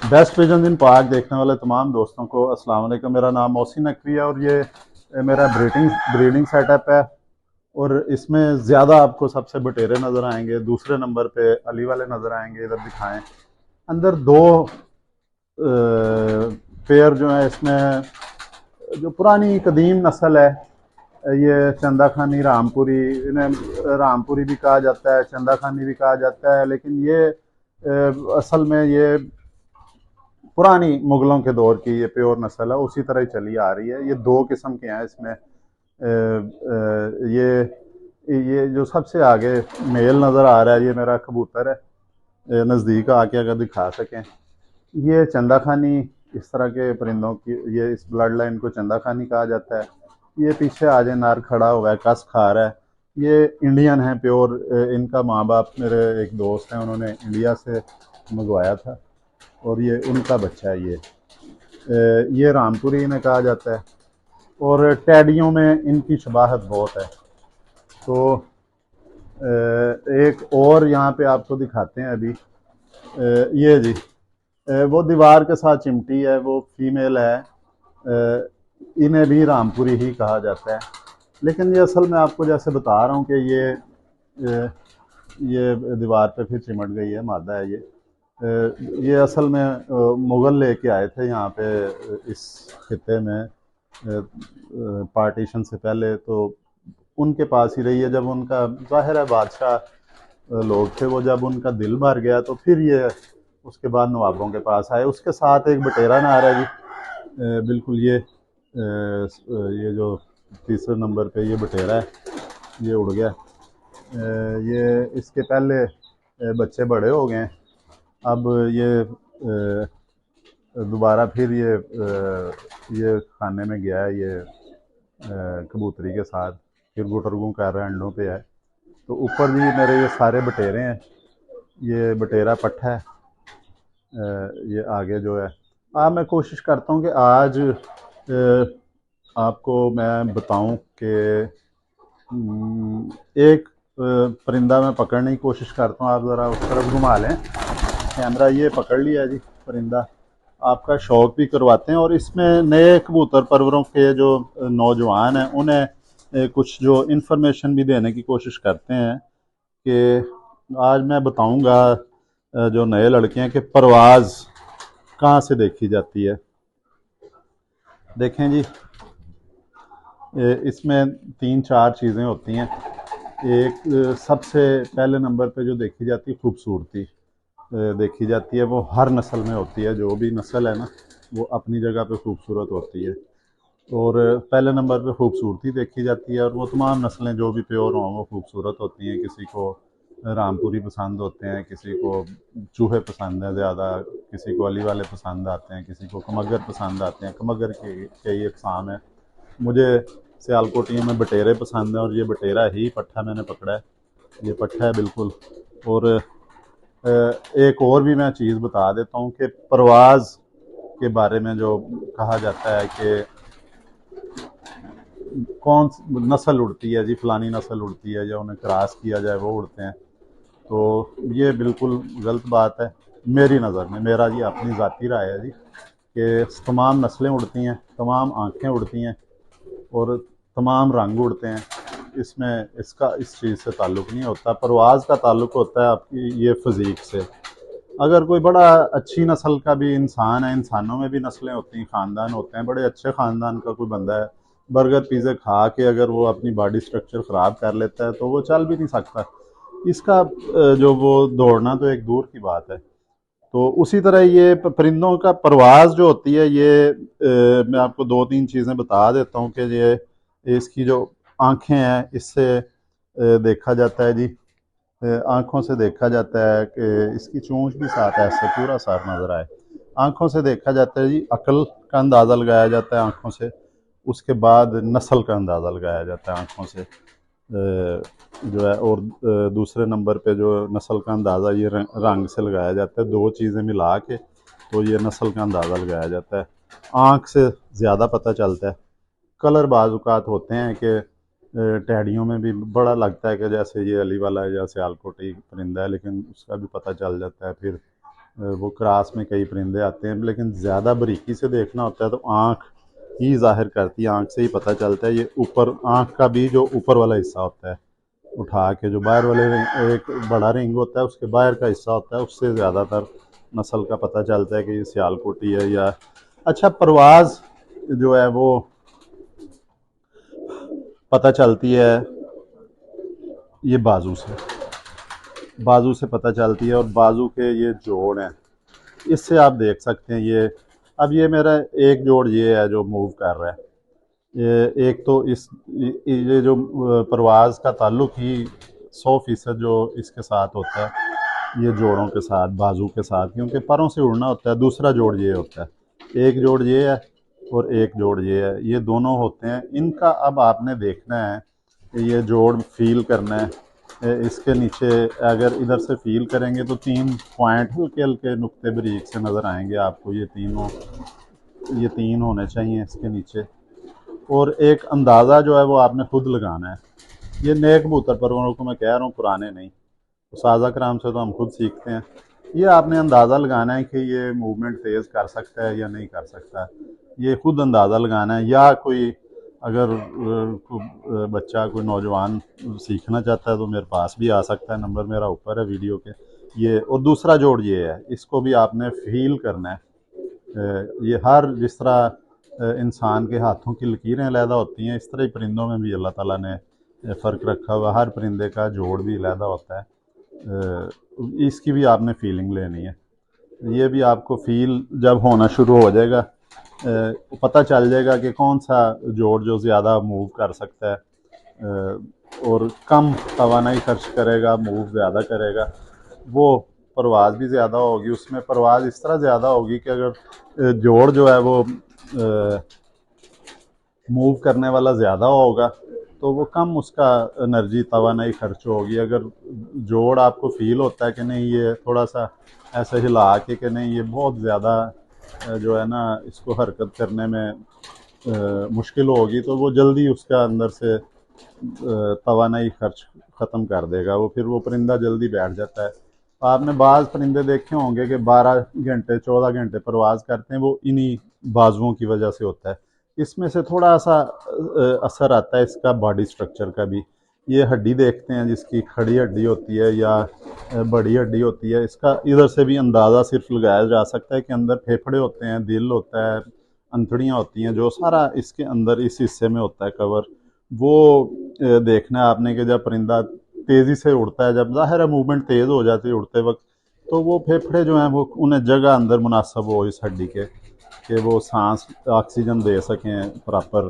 Best vision in park देखने वाले तमाम दोस्तों को अस्सलाम वालेकुम। मेरा नाम मोहसिन नकवी है और ये मेरा ब्रीडिंग ब्रीडिंग सेटअप है। और इसमें ज़्यादा आपको सबसे बटेरे नज़र आएंगे, दूसरे नंबर पे अली वाले नज़र आएंगे। इधर दिखाएं, अंदर दो पेयर जो है इसमें, जो पुरानी कदीम नस्ल है, ये चंदा खानी रामपुरी, इन्हें रामपुरी भी कहा जाता है, चंदा खानी भी कहा जाता है। लेकिन ये असल में ये पुरानी मुगलों के दौर की ये प्योर नस्ल है, उसी तरह ही चली आ रही है। ये दो किस्म के हैं इसमें। ये जो सबसे आगे मेल नज़र आ रहा है, ये मेरा कबूतर है। नज़दीक आके अगर दिखा सकें, ये चंदा खानी, इस तरह के परिंदों की ये इस ब्लड लाइन को चंदा खानी कहा जाता है। ये पीछे आजे नार खड़ा हुआ है, कस खा रहा है। ये इंडियन है प्योर। इनका माँ बाप मेरे एक दोस्त हैं, उन्होंने इंडिया से मंगवाया था और ये उनका बच्चा है। ये रामपुरी इन्हें कहा जाता है। और टैडियों में इनकी शबाहत बहुत है। तो एक और यहाँ पे आपको दिखाते हैं अभी। ये जी, वो दीवार के साथ चिमटी है, वो फीमेल है। इन्हें भी रामपुरी ही कहा जाता है। लेकिन ये असल में आपको जैसे बता रहा हूँ कि ये दीवार पे फिर चिमट गई है, मादा है ये असल में मुग़ल लेके आए थे यहाँ पे इस खिते में पार्टीशन से पहले। तो उनके पास ही रही है। जब उनका ज़ाहिर है बादशाह लोग थे, वो जब उनका दिल भर गया तो फिर ये उसके बाद नवाबों के पास आए। उसके साथ एक बटेरा ना आ रहा है जी, बिल्कुल ये जो तीसरे नंबर पे ये बटेरा है, ये उड़ गया। ये इसके पहले बच्चे बड़े हो गए। अब ये दोबारा फिर ये खाने में गया है, ये कबूतरी के साथ फिर गुटरगू कर रहा है, अंडों पे है। तो ऊपर जी मेरे ये सारे बटेरे हैं। ये बटेरा पट्ठा है। ये आगे जो है, मैं कोशिश करता हूँ कि आज आपको मैं बताऊं कि एक परिंदा मैं पकड़ने की कोशिश करता हूँ। आप ज़रा उस तरफ घुमा लें कैमरा। ये पकड़ लिया जी परिंदा। आपका शौक भी करवाते हैं और इसमें नए कबूतर परवरों के जो नौजवान हैं उन्हें कुछ जो इन्फॉर्मेशन भी देने की कोशिश करते हैं कि आज मैं बताऊंगा जो नए लड़के हैं कि परवाज़ कहाँ से देखी जाती है। देखें जी, इसमें तीन चार चीज़ें होती हैं। एक, सबसे पहले नंबर पे जो देखी जाती है खूबसूरती देखी जाती है। वो हर नस्ल में होती है, जो भी नस्ल है ना वो अपनी जगह पे खूबसूरत होती है। और पहले नंबर पे खूबसूरती देखी जाती है। और वो तमाम नस्लें जो भी प्योर हों वो खूबसूरत होती हैं। किसी को रामपुरी पसंद होते हैं, किसी को चूहे पसंद है ज़्यादा, किसी को अली वाले पसंद आते हैं, किसी को कमगर पसंद आते हैं। कमगर के कई अकसाम है। मुझे सियालकोटियों में बटेरे पसंद है और ये बटेरा ही पट्ठा मैंने पकड़ा है। ये पट्ठा है बिल्कुल। और एक और भी मैं चीज़ बता देता हूँ कि परवाज़ के बारे में जो कहा जाता है कि कौन नस्ल उड़ती है जी, फलानी नस्ल उड़ती है या उन्हें क्रॉस किया जाए वो उड़ते हैं, तो ये बिल्कुल गलत बात है मेरी नज़र में। मेरा जी अपनी ज़ाती राय है जी कि तमाम नस्लें उड़ती हैं, तमाम आँखें उड़ती हैं और तमाम रंग उड़ते हैं। इसमें इसका इस चीज़ से ताल्लुक़ नहीं होता। परवाज़ का ताल्लुक़ होता है आपकी ये फ़िज़ीक से। अगर कोई बड़ा अच्छी नस्ल का भी इंसान है, इंसानों में भी नस्लें होती हैं, ख़ानदान होते हैं, बड़े अच्छे ख़ानदान का कोई बंदा है, बर्गर पिज़्ज़ा खा के अगर वो अपनी बॉडी स्ट्रक्चर ख़राब कर लेता है तो वो चल भी नहीं सकता। इसका जो वो दौड़ना तो एक दूर की बात है। तो उसी तरह ये परिंदों का परवाज़ जो होती है, ये मैं आपको दो तीन चीज़ें बता देता हूँ कि ये इसकी जो आँखें हैं इससे देखा जाता है जी। आँखों से देखा जाता है कि इसकी चोंच भी साथ ऐसे पूरा सर नज़र आए। आँखों से देखा जाता है जी, अक्ल का अंदाज़ा लगाया जाता है आँखों से। उसके बाद नस्ल का अंदाज़ा लगाया जाता है आँखों से जो है। और दूसरे नंबर पे जो नस्ल का अंदाज़ा ये रंग से लगाया जाता है। दो चीज़ें मिला के तो ये नस्ल का अंदाज़ा लगाया जाता है। आँख से ज़्यादा पता चलता है। कलर बाज़ होते हैं कि टहनियों में भी बड़ा लगता है कि जैसे ये अली वाला है या सियालकोटी परिंदा है, लेकिन उसका भी पता चल जाता है। फिर वो क्रॉस में कई परिंदे आते हैं, लेकिन ज़्यादा बारीकी से देखना होता है तो आँख ही ज़ाहिर करती है, आँख से ही पता चलता है। ये ऊपर आँख का भी जो ऊपर वाला हिस्सा होता है उठा के, जो बाहर वाले रिंग, एक बड़ा रिंग होता है उसके बाहर का हिस्सा होता है, उससे ज़्यादातर नस्ल का पता चलता है कि ये सियालकोटी है। या अच्छा, परवाज़ जो है वो पता चलती है ये बाजू से पता चलती है, और बाजू के ये जोड़ हैं, इससे आप देख सकते हैं। ये अब ये मेरा एक जोड़ ये है जो मूव कर रहा है, ये एक तो ये जो परवाज़ का ताल्लुक ही 100% जो इसके साथ होता है ये जोड़ों के साथ, बाजू के साथ, क्योंकि परों से उड़ना होता है। दूसरा जोड़ ये होता है, एक जोड़ ये है और एक जोड़ ये है, ये दोनों होते हैं। इनका अब आपने देखना है कि ये जोड़ फील करना है। इसके नीचे अगर इधर से फील करेंगे तो 3 पॉइंट हल्के हल्के नुक्ते बारीक से नज़र आएंगे आपको। ये तीन होने चाहिए इसके नीचे। और एक अंदाज़ा जो है वो आपने खुद लगाना है। ये नए कबूतर परवरों को मैं कह रहा हूँ, पुराने नहीं, तो साजा कराम से तो हम खुद सीखते हैं। ये आपने अंदाज़ा लगाना है कि ये मूवमेंट तेज़ कर सकता है या नहीं कर सकता, ये खुद अंदाज़ा लगाना है। या कोई अगर बच्चा, कोई नौजवान सीखना चाहता है तो मेरे पास भी आ सकता है, नंबर मेरा ऊपर है वीडियो के। ये और दूसरा जोड़ ये है, इसको भी आपने फील करना है। ये हर जिस तरह इंसान के हाथों की लकीरें अलहदा होती हैं, इस तरह ही परिंदों में भी अल्लाह ताला ने फ़र्क रखा हुआ, हर परिंदे का जोड़ भी अलहदा होता है। इसकी भी आपने फीलिंग लेनी है। ये भी आपको फील जब होना शुरू हो जाएगा, पता चल जाएगा कि कौन सा जोड़ जो ज़्यादा मूव कर सकता है और कम तवानाई खर्च करेगा, मूव ज़्यादा करेगा, वो परवाज़ भी ज़्यादा होगी। उसमें परवाज़ इस तरह ज़्यादा होगी कि अगर जोड़ जो है वो मूव करने वाला ज़्यादा होगा तो वो कम उसका एनर्जी तवानाई खर्च होगी। अगर जोड़ आपको फील होता है कि नहीं ये थोड़ा सा ऐसे हिला के कि नहीं ये बहुत ज़्यादा जो है ना इसको हरकत करने में मुश्किल होगी, तो वो जल्दी उसका अंदर से तवानाई खर्च ख़त्म कर देगा, वो फिर वो परिंदा जल्दी बैठ जाता है। आपने बाज़ परिंदे देखे होंगे कि 12 घंटे 14 घंटे परवाज़ करते हैं, वो इन्हीं बाजुओं की वजह से होता है। इसमें से थोड़ा सा असर आता है इसका बॉडी स्ट्रक्चर का भी। ये हड्डी देखते हैं जिसकी खड़ी हड्डी होती है या बड़ी हड्डी होती है, इसका इधर से भी अंदाज़ा सिर्फ लगाया जा सकता है कि अंदर फेफड़े होते हैं, दिल होता है, अंतड़ियाँ होती हैं, जो सारा इसके अंदर इस हिस्से में होता है कवर। वो देखना है आपने कि जब परिंदा तेज़ी से उड़ता है, जब ज़ाहिर है मूवमेंट तेज़ हो जाती है उड़ते वक्त, तो वो फेफड़े जो हैं वो उन्हें जगह अंदर मुनासब हो इस हड्डी के कि वो सांस ऑक्सीजन दे सकें प्रॉपर,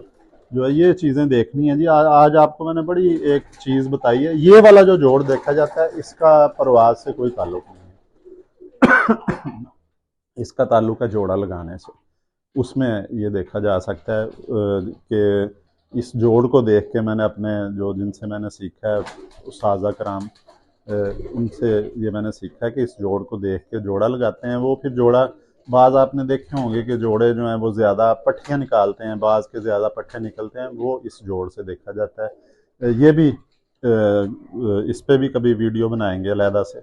जो है ये चीज़ें देखनी है जी। आज आपको मैंने बड़ी एक चीज़ बताई है। ये वाला जो जोड़ देखा जाता है इसका परवाज़ से कोई ताल्लुक नहीं है, इसका ताल्लुक है जोड़ा लगाने से। उसमें ये देखा जा सकता है कि इस जोड़ को देख के मैंने अपने जो जिनसे मैंने सीखा है उस्ताज़ा कराम, उनसे ये मैंने सीखा है कि इस जोड़ को देख के जोड़ा लगाते हैं। वो फिर जोड़ा बाज़ आपने देखे होंगे कि जोड़े जो हैं वो ज़्यादा पट्टियाँ निकालते हैं, बाज़ के ज़्यादा पट्टे निकलते हैं, वो इस जोड़ से देखा जाता है। ये भी इस पे भी कभी वीडियो बनाएंगे अलहदा से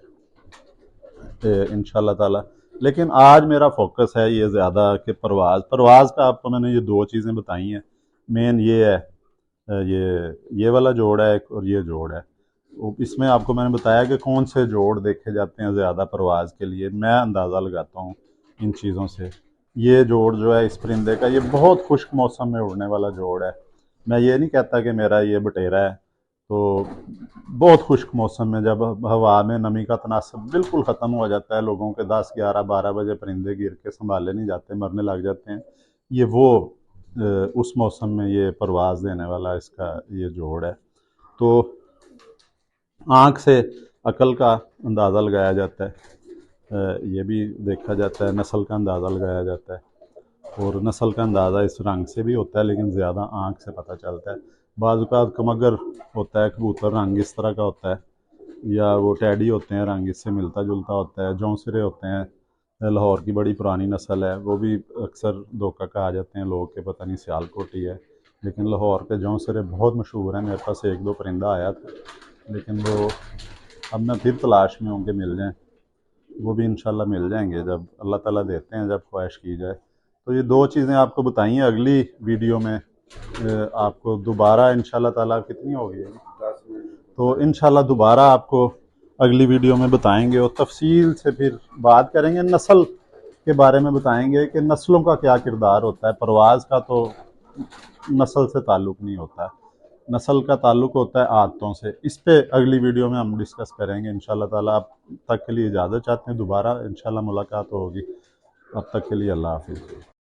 इंशाल्लाह ताला। लेकिन आज मेरा फोकस है ये ज़्यादा कि परवाज़ का आपको मैंने ये 2 चीज़ें बताई हैं। मेन ये है, ये वाला जोड़ है एक, और ये जोड़ है। इसमें आपको मैंने बताया कि कौन से जोड़ देखे जाते हैं ज़्यादा परवाज़ के लिए। मैं अंदाज़ा लगाता हूँ इन चीज़ों से। ये जोड़ जो है इस परिंदे का, ये बहुत खुश्क मौसम में उड़ने वाला जोड़ है। मैं ये नहीं कहता कि मेरा ये बटेरा है, तो बहुत खुश्क मौसम में जब हवा में नमी का तनासब बिल्कुल ख़त्म हो जाता है, लोगों के 10 11 12 बजे परिंदे गिर के संभाले नहीं जाते, मरने लग जाते हैं, ये वो उस मौसम में ये परवाज़ देने वाला इसका ये जोड़ है। तो आँख से अकल का अंदाज़ा लगाया जाता है, ये भी देखा जाता है, नस्ल का अंदाज़ा लगाया जाता है, और नस्ल का अंदाज़ा इस रंग से भी होता है, लेकिन ज़्यादा आँख से पता चलता है। बाज़ औक़ात कमगर होता है कबूतर, रंग इस तरह का होता है, या वो टैडी होते हैं, रंग इससे मिलता जुलता होता है। जौंसरे होते हैं, लाहौर की बड़ी पुरानी नस्ल है, वो भी अक्सर धोखा कहा जाते हैं लोग के पता नहीं सियालकोटी है, लेकिन लाहौर के जौंसरे बहुत मशहूर हैं। मेरे पास 1 2 परिंदा आया था, लेकिन वो अब मैं फिर तलाश में हूँ कि मिल जाएँ। वो भी इंशाल्लाह मिल जाएंगे जब अल्लाह ताला देते हैं, जब ख्वाहिश की जाए। तो ये दो चीज़ें आपको बताई हैं। अगली वीडियो में आपको दोबारा इंशाल्लाह ताला कितनी हो गई है, 10 मिनट, तो इंशाल्लाह दोबारा आपको अगली वीडियो में बताएंगे और तफसील से फिर बात करेंगे, नस्ल के बारे में बताएंगे कि नस्लों का क्या किरदार होता है। परवाज़ का तो नस्ल से ताल्लुक़ नहीं होता है, नस्ल का ताल्लुक़ होता है आदतों से। इस पे अगली वीडियो में हम डिस्कस करेंगे इंशाल्लाह ताला। अब तक के लिए इजाज़त चाहते हैं, दोबारा इंशाल्लाह मुलाकात होगी। अब तक के लिए अल्लाह हाफ़िज़।